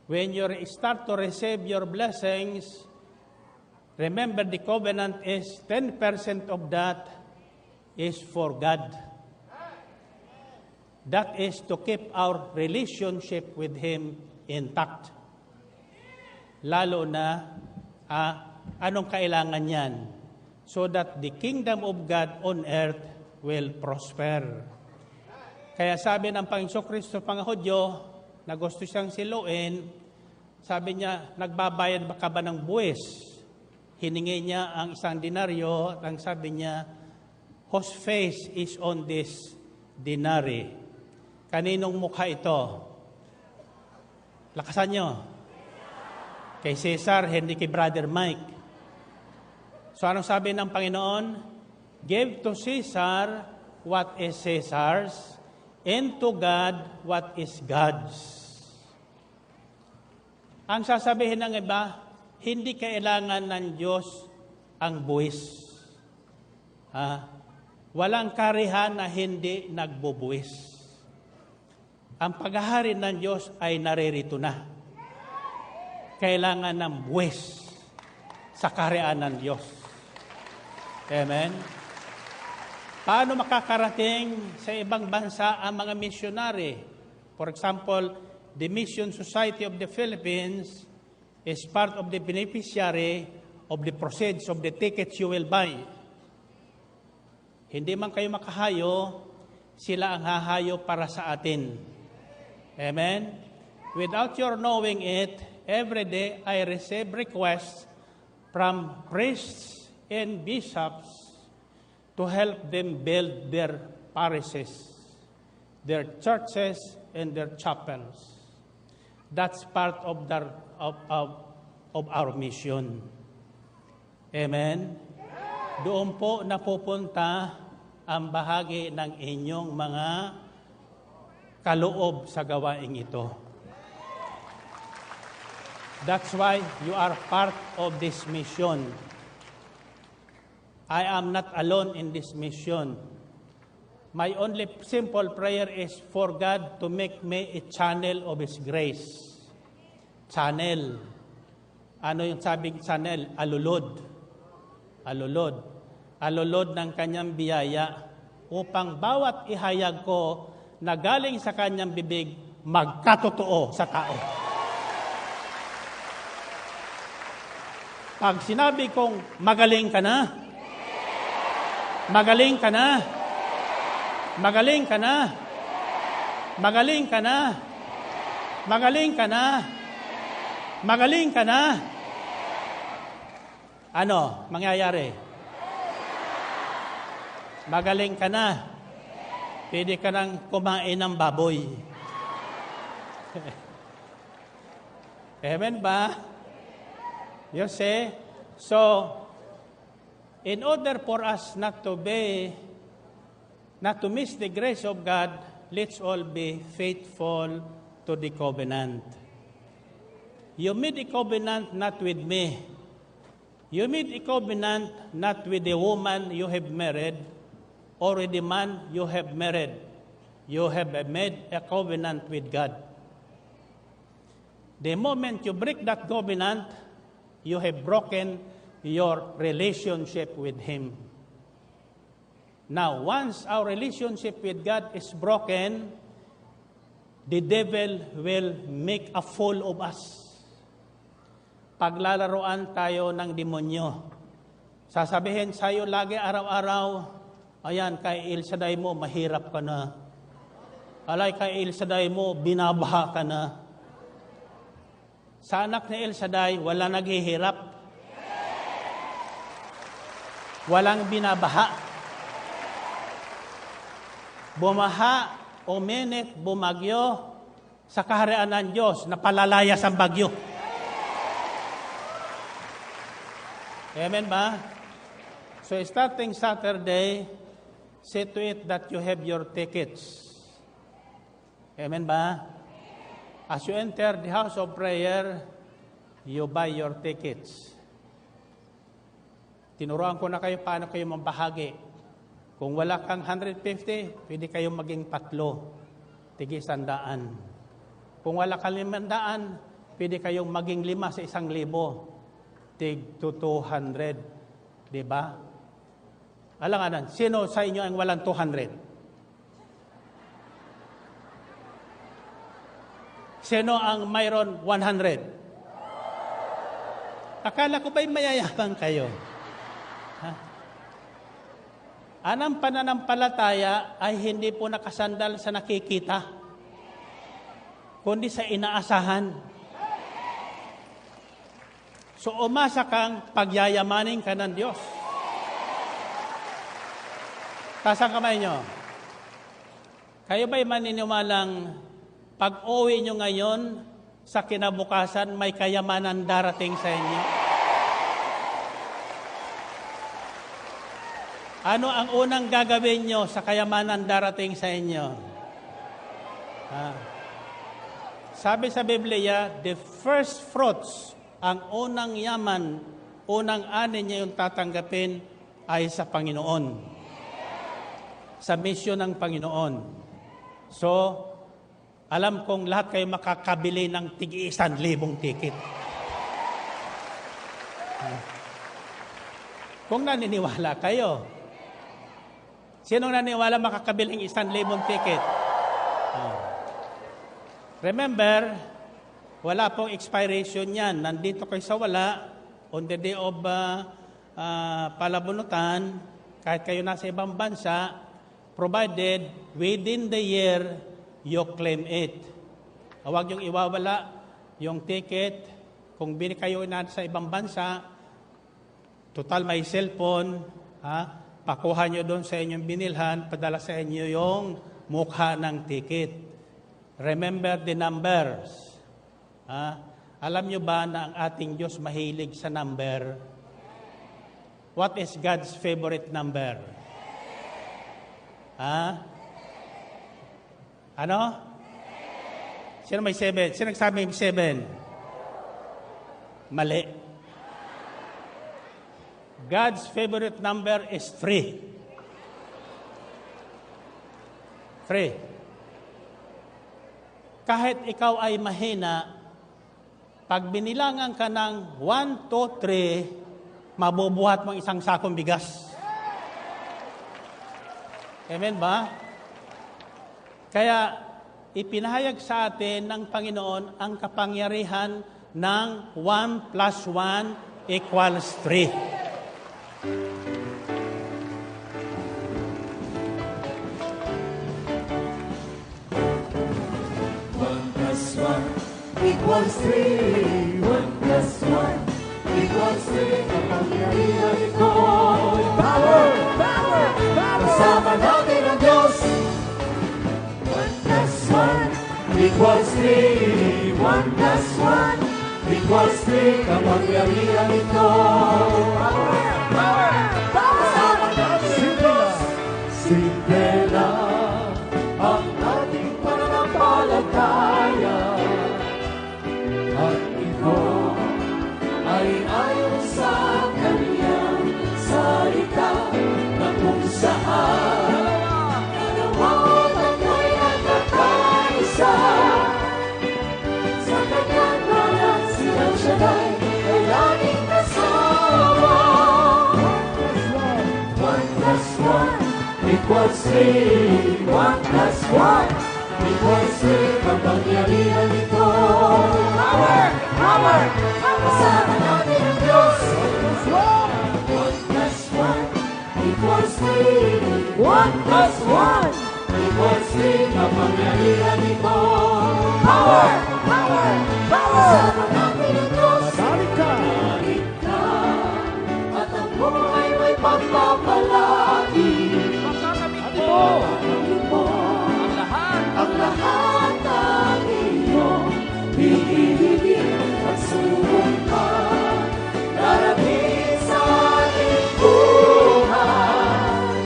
When you start to receive your blessings, remember, the covenant is 10% of that is for God. That is to keep our relationship with Him intact. Lalo na, anong kailangan yan? So that the kingdom of God on earth will prosper. Kaya sabi ng Panginoon Kristo Pangahudyo, na gusto siyang siluin, sabi niya, nagbabayad ba ka ba ng buwis? Hiningi niya ang isang denaryo at ang sabi niya, whose face is on this denary? Kaninong mukha ito? Lakasan nyo. Kay Cesar, hindi kay Brother Mike. So anong sabi ng Panginoon? Give to Caesar what is Caesar's, and to God what is God's. Ang sasabihin ng iba, hindi kailangan ng Diyos ang buwis. Walang karihan na hindi nagbubuwis. Ang paghahari ng Diyos ay naririto na. Kailangan ng buwis sa karihan ng Diyos. Amen? Paano makakarating sa ibang bansa ang mga misyonary? For example, the Mission Society of the Philippines is part of the beneficiary of the proceeds of the tickets you will buy. Hindi man kayo makahayo, sila ang hahayo para sa atin. Amen? Without your knowing it, every day I receive requests from priests and bishops to help them build their parishes, their churches, and their chapels. That's part of our mission. Amen? Doon po napupunta ang bahagi ng inyong mga kaloob sa gawaing ito. That's why you are part of this mission. I am not alone in this mission. My only simple prayer is for God to make me a channel of His grace. Channel. Ano yung sabing channel? Alulod. Alulod. Alulod ng kanyang biyaya upang bawat ihayag ko na galing sa kanyang bibig magkatotoo sa tao. Pag sinabi kong magaling ka na, magaling ka na, magaling ka na, magaling ka na, magaling ka na, magaling ka na, ano mangyayari? Magaling ka na. Pwede ka nang kumain ng baboy. Amen ba? You see? So, in order for us not to miss the grace of God, let's all be faithful to the covenant. You made a covenant not with me. You made a covenant not with the woman you have married or with the man you have married. You have made a covenant with God. The moment you break that covenant, you have broken your relationship with Him. Now, once our relationship with God is broken, the devil will make a fool of us. Paglalaroan tayo ng demonyo. Sasabihin sa'yo lagi araw-araw, ayan, kay El Shaddai mo, mahirap ka na. Alay, kay El Shaddai mo, binabaha ka na. Sa anak ni El Shaddai, wala naghihirap. Walang binabaha. Bumaha, uminit, bumagyo, sa kaharian ng Diyos, napalalayas ang bagyo. Amen ba? So starting Saturday, see to it that you have your tickets. Amen ba? As you enter the house of prayer, you buy your tickets. Tinuruan ko na kayo paano kayo mambahagi. Kung wala kang 150, pwede kayong maging 3, tigi 100. Kung wala kang 500, pwede kayong maging 5 sa 1,000, tig to 200. Diba? Alanganan, sino sa inyo ang walang 200? Sino ang mayroon 100? Akala ko ba'y mayayabang kayo? Ha? Anang pananampalataya ay hindi po nakasandal sa nakikita, kundi sa inaasahan. So umasa kang pagyayamanin ka ng Diyos. Taas ang kamay nyo. Kayo ba'y maniniwalang pag-uwi nyo ngayon, sa kinabukasan may kayamanan darating sa inyo? Ano ang unang gagawin nyo sa kayamanan darating sa inyo? Sabi sa Biblia, the first fruits, ang unang yaman, unang ani niya yung tatanggapin ay sa Panginoon. Sa misyon ng Panginoon. So, alam kong lahat kayo makakabili ng tig-1,000 ticket. Kung naniniwala kayo, sino naniniwala makakabili ng 1,000 ticket? Remember, wala pong expiration yan. Nandito kayo sa wala, on the day of palabunutan, kahit kayo nasa ibang bansa, provided within the year, you claim it. Huwag yung iwawala yung ticket. Kung bili kayo sa ibang bansa, total may cellphone, pakuha nyo doon sa inyong binilhan, padala sa inyo yung mukha ng ticket. Remember the numbers. Alam nyo ba na ang ating Diyos mahilig sa number? What is God's favorite number? Ano? Sino may 7? Sino nagsabi may 7? Mali. God's favorite number is 3. 3. Kahit ikaw ay mahina, pag binilangan ka ng 1, 2, 3, mabubuhat mong isang sakong bigas. Amen ba? Kaya ipinahayag sa atin ng Panginoon ang kapangyarihan ng 1 plus 1 equals 3. Equals 3, 1 plus 1 equals 3. Kapangyarihan ito, power, power, power. Kasama natin ang Diyos. 1 plus 1 equals 3, 1 plus 1 equals 3. Kapangyarihan ito, power, power, power. Kasama natin ang Diyos. Simple lang ang ating pananampalataya. At ito ay ayon sa kaniyang salita na kung saan dalawa o tatlo'y nagkakaisa sa kanyang ngalan si El Shaddai ay laging kasama. 1 plus 1 equals 3. 1 plus 1 equals 3. Kapangyarihan ito, power, power, power. Kasama natin ang Diyos. 1 plus 1 equals 3. 1 plus 1 equals 3. Kapangyarihan ito, power, power, power. Kasama natin ang Diyos. Madaling ka. Madaling ka. At ang buhay may pagpapalagi. Pagkakabit mo ang lahat ng iyong hihigit at sumunod. Darating sa ating buhay.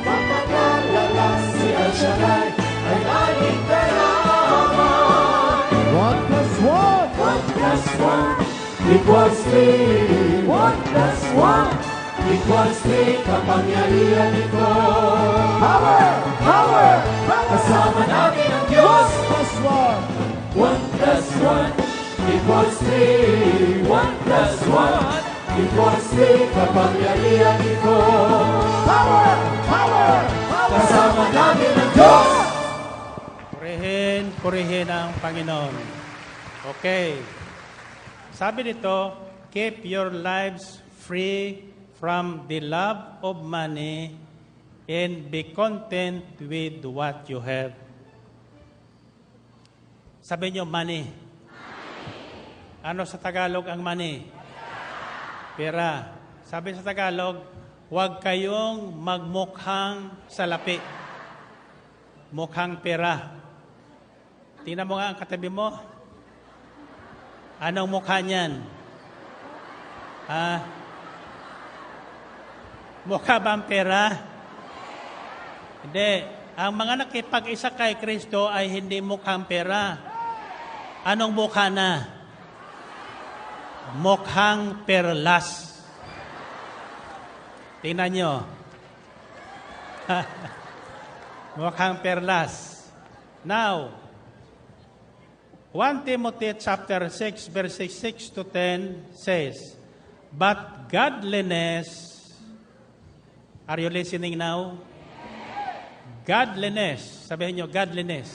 Magpagalala si El Shaddai ay laging kailangan. 1 plus 1 1 plus 1 equals 3. 1 plus 1 equals 3. Kapangyarihan ito, power, power, power. Kasama natin ang Diyos. 1 plus 1 1 plus 1 equals 3. 1 plus 1 equals 3. Kapangyarihan ito, power, power, power. Kasama natin ang Diyos. Purihin ang Panginoon. Okay. Sabi nito, keep your lives free from the love of money and be content with what you have. Sabi niyo, money. Ano sa Tagalog ang money? Pera. Sabi sa Tagalog, huwag kayong magmukhang salapi. Mukhang pera. Tingnan mo nga ang katabi mo. Anong mukha niyan? Mukha ba ang pera? Hindi. Ang mga nakipag-isa kay Kristo ay hindi mukhang pera. Anong mukha na? Mukhang perlas. Tingnan nyo. Mukhang perlas. Now, 1 Timothy chapter 6, verses 6 to 10 says, but godliness, are you listening now? Godliness. Sabihin nyo, godliness.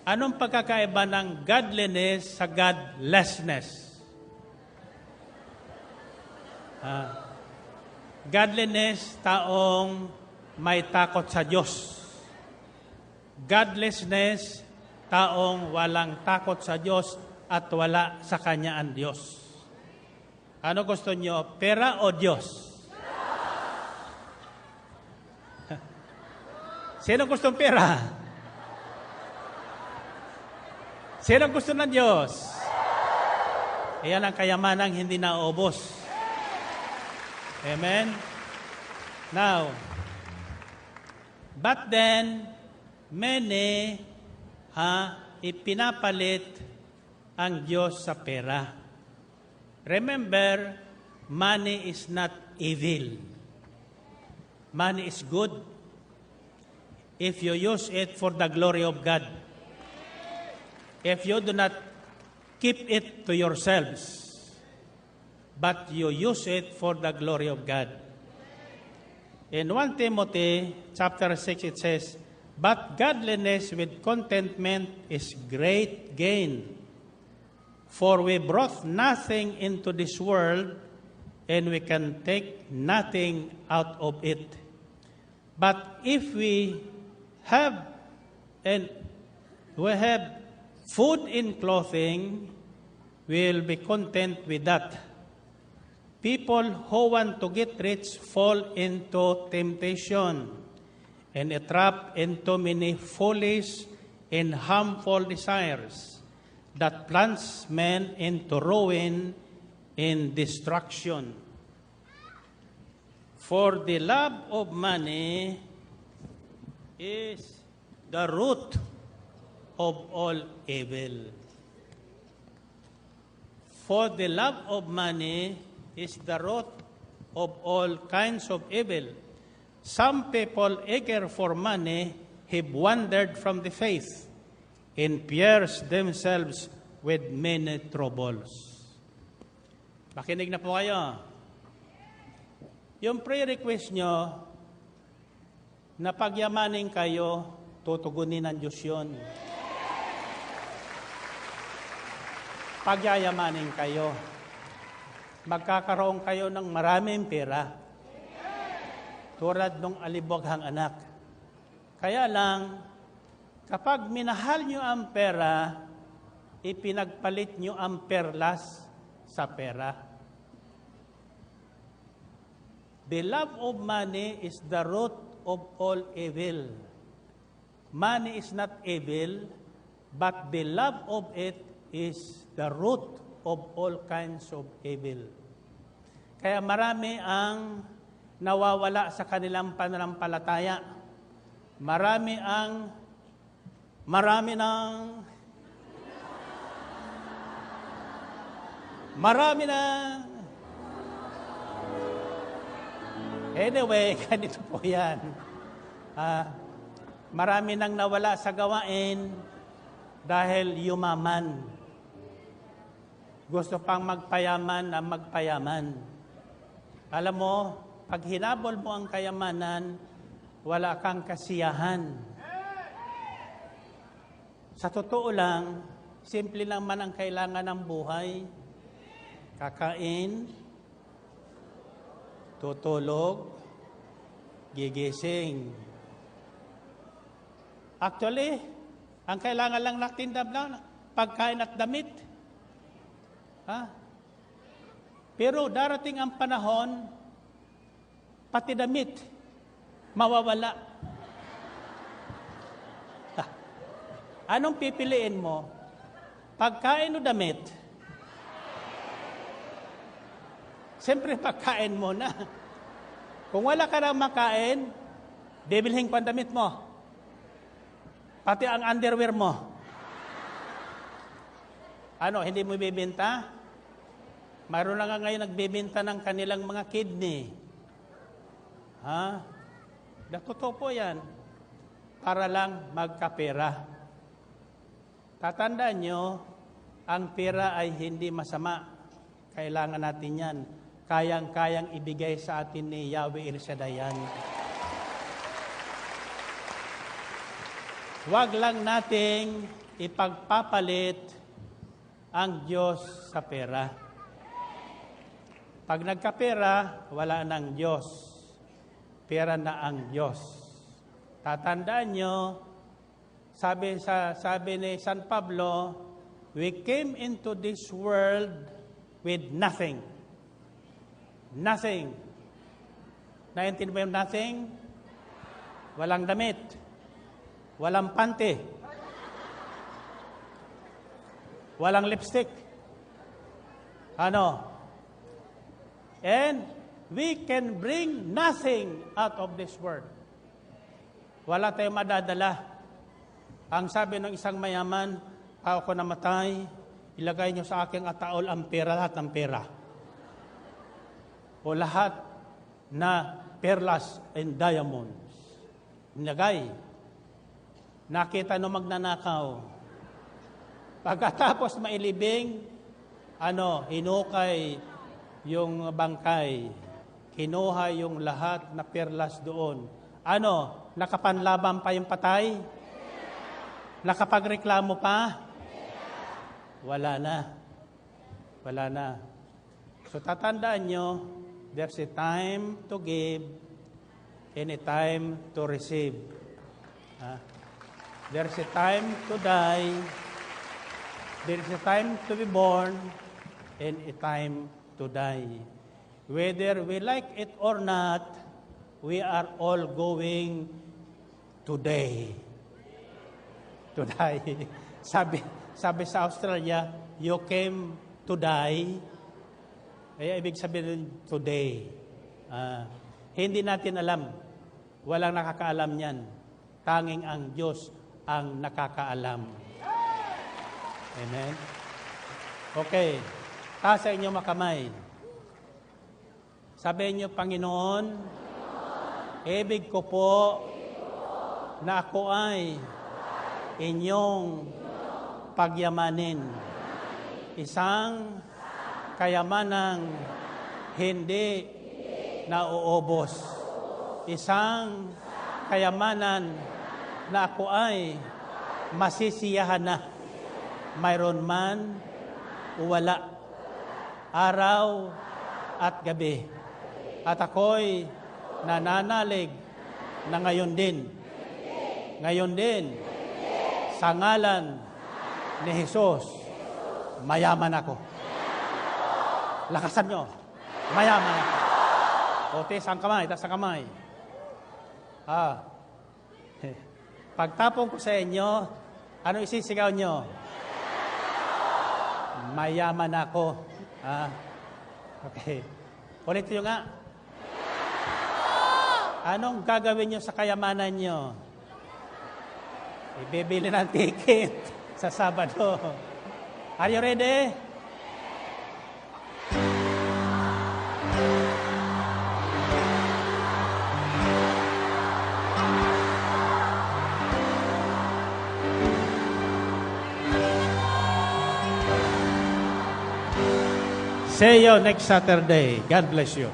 Anong pagkakaiba ng godliness sa godlessness? Godliness, taong may takot sa Diyos. Godlessness, taong walang takot sa Diyos at wala sa Kanya ang Diyos. Ano gusto nyo? Pera o Diyos? Sino gustong pera? Sino gusto ng Diyos? Iyan ang kayamanang hindi naubos. Amen? Now, but then, many ipinapalit ang Diyos sa pera. Remember, money is not evil. Money is good if you use it for the glory of God. If you do not keep it to yourselves, but you use it for the glory of God. In 1 Timothy chapter 6, it says, but godliness with contentment is great gain. For we brought nothing into this world, and we can take nothing out of it. But if we have food and clothing, we'll be content with that. People who want to get rich fall into temptation and a trap into many foolish and harmful desires that plunge men into ruin and destruction. For the love of money is the root of all evil. For the love of money is the root of all kinds of evil. Some people eager for money have wandered from the faith and pierced themselves with many troubles. Makinig na po kayo. Yung prayer request nyo, na pagyamanin kayo, tutugunin ng Diyos yun. Pagyayamanin kayo, magkakaroon kayo ng maraming pera. Tulad ng alibughang anak. Kaya lang, kapag minahal nyo ang pera, ipinagpalit nyo ang perlas sa pera. The love of money is the root of all evil. Money is not evil, but the love of it is the root of all kinds of evil. Kaya marami ang nawawala sa kanilang pananampalataya. Marami anyway, ganito po yan. Marami nang nawala sa gawain dahil yumaman. Gusto pang magpayaman na magpayaman. Alam mo, pag hinabol mo ang kayamanan, wala kang kasiyahan. Sa totoo lang, simple lang man ang kailangan ng buhay. Kakain, tutulog, gigising. Actually, ang kailangan lang natin pagkain at damit. Pero darating ang panahon, pati damit, mawawala. Anong pipiliin mo? Pagkain o damit? Siyempre, pagkain mo na. Kung wala ka nang makain, bibilhin ko ang damit mo. Pati ang underwear mo. Ano, hindi mo bibenta? Mayroon na nga ngayon nagbibenta ng kanilang mga kidney. Ha? Totoo po yan. Para lang magkapera. Tatandaan nyo, ang pera ay hindi masama. Kailangan natin yan. Kayang-kayang ibigay sa atin ni Yahweh El Shaddai yan. Huwag lang nating ipagpapalit ang Diyos sa pera. Pag nagkapera, wala nang Diyos. Pera na ang Diyos. Tatandaan nyo, sabi ni San Pablo, we came into this world with nothing. Nothing. Naintindihan mo yung nothing? Walang damit. Walang pante. Walang lipstick. Ano? And we can bring nothing out of this world. Wala tayong madadala. Ang sabi ng isang mayaman, ako namatay, ilagay nyo sa aking ataol ang pera, lahat ng pera. O lahat na perlas and diamonds. Nilagay. Nakita no magnanakaw. Pagkatapos mailibing, hinukay yung bangkay. Kinuha yung lahat na perlas doon. Nakapanlaban pa yung patay? Nakapagreklamo pa? Wala na. Wala na. So tatandaan nyo, there's a time to give and a time to receive. There's a time to die, there's a time to be born, and a time to die. Whether we like it or not, we are all going to die. To die. Sabi sa Australia, you came to die. Kaya ibig sabihin today. Hindi natin alam. Walang nakakaalam yan. Tanging ang Diyos ang nakakaalam. Amen? Okay. Taas sa inyo makamay. Sabihin niyo, Panginoon, ibig ko po na ako ay inyong pagyamanin. Isang kayamanang hindi nauubos. Isang kayamanan na ako ay masisiyahan na. Mayroon man o wala. Araw at gabi. At ako'y nananalig na ngayon din. Ngayon din, sa ngalan ni Jesus, mayaman ako. Lakasan nyo. Mayaman ako. O, taas ang kamay, taas ang kamay. Pagtapon ko sa inyo, ano isisigaw nyo? Mayaman ako. Okay. Ulit nyo nga. Anong gagawin nyo sa kayamanan nyo? Ibibili ng ticket sa Sabado. Are you ready? See you next Saturday. God bless you.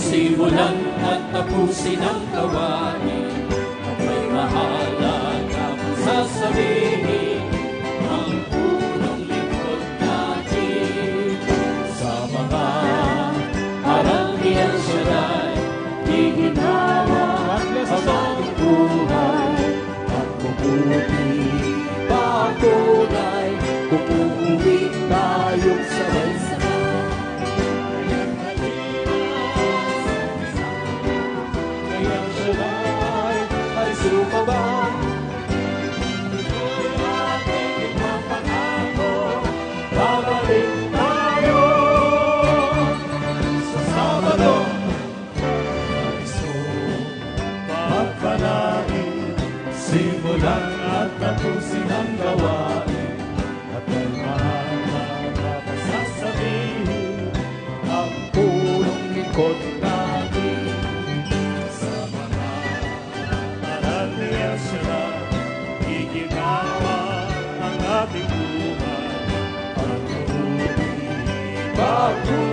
Simulan at tapusin ang gawain at may mahalaga kung sasabihin ang unang lingkod natin. Sa mga aral ni El Shaddai, iginawa ang ating buhay at mabuti patunay kung uuwi tayong sabay-sabay. lingkod natin. Sa mga aral niya sila, iginawa ang ating buhay. Patuloy,